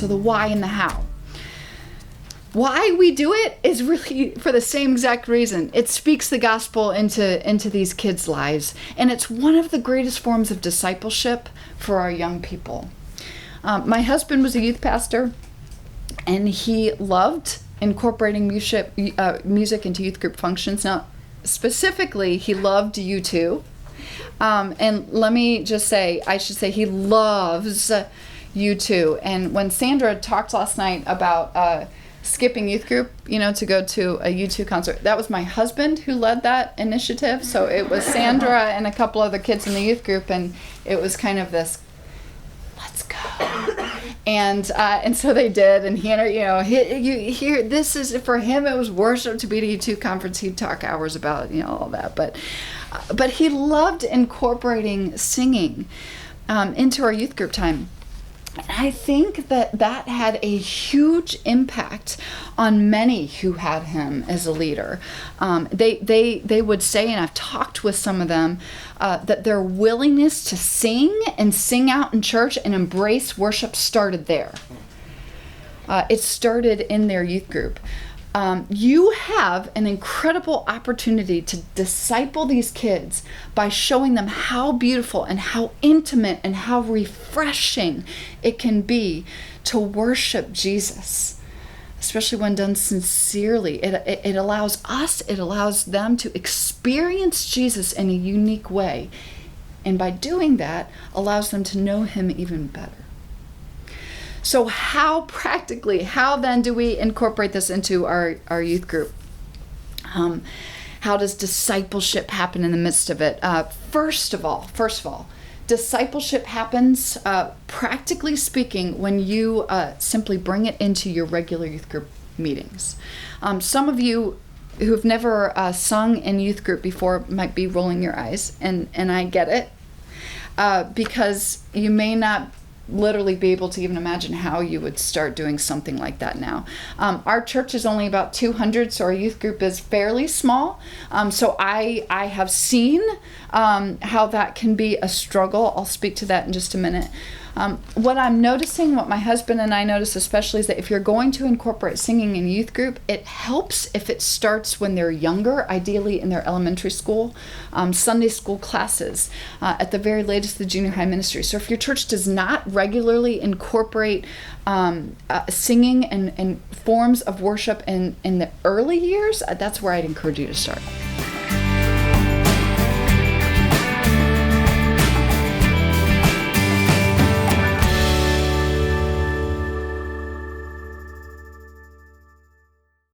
So the why and the how. Why we do it is really for the same exact reason. It speaks the gospel into these kids' lives. And it's one of the greatest forms of discipleship for our young people. My husband was a youth pastor, and he loved incorporating music into youth group functions. Now, specifically, he loved U2. And let me just say, I should say he loves U2. And when Sandra talked last night about skipping youth group, to go to a U2 concert, that was my husband who led that initiative. So it was Sandra and a couple other kids in the youth group, and it was kind of this, let's go. And so they did, and this is, for him, it was worship to be at a U2 conference. He'd talk hours about, all that, but he loved incorporating singing into our youth group time. And I think that had a huge impact on many who had him as a leader. They would say, and I've talked with some of them, that their willingness to sing and sing out in church and embrace worship started there. It started in their youth group. You have an incredible opportunity to disciple these kids by showing them how beautiful and how intimate and how refreshing it can be to worship Jesus, especially when done sincerely. It allows them to experience Jesus in a unique way, and by doing that, allows them to know him even better. So how then do we incorporate this into our youth group? How does discipleship happen in the midst of it? First of all, discipleship happens, practically speaking, when you simply bring it into your regular youth group meetings. Some of you who have never sung in youth group before might be rolling your eyes, and I get it, because you may not literally be able to even imagine how you would start doing something like that now. Our church is only about 200, so our youth group is fairly small. So I have seen how that can be a struggle. I'll speak to that in just a minute. What I'm noticing, what my husband and I notice especially, is that if you're going to incorporate singing in youth group, it helps if it starts when they're younger, ideally in their elementary school, Sunday school classes, at the very latest, the junior high ministry. So if your church does not regularly incorporate singing and forms of worship in the early years, that's where I'd encourage you to start.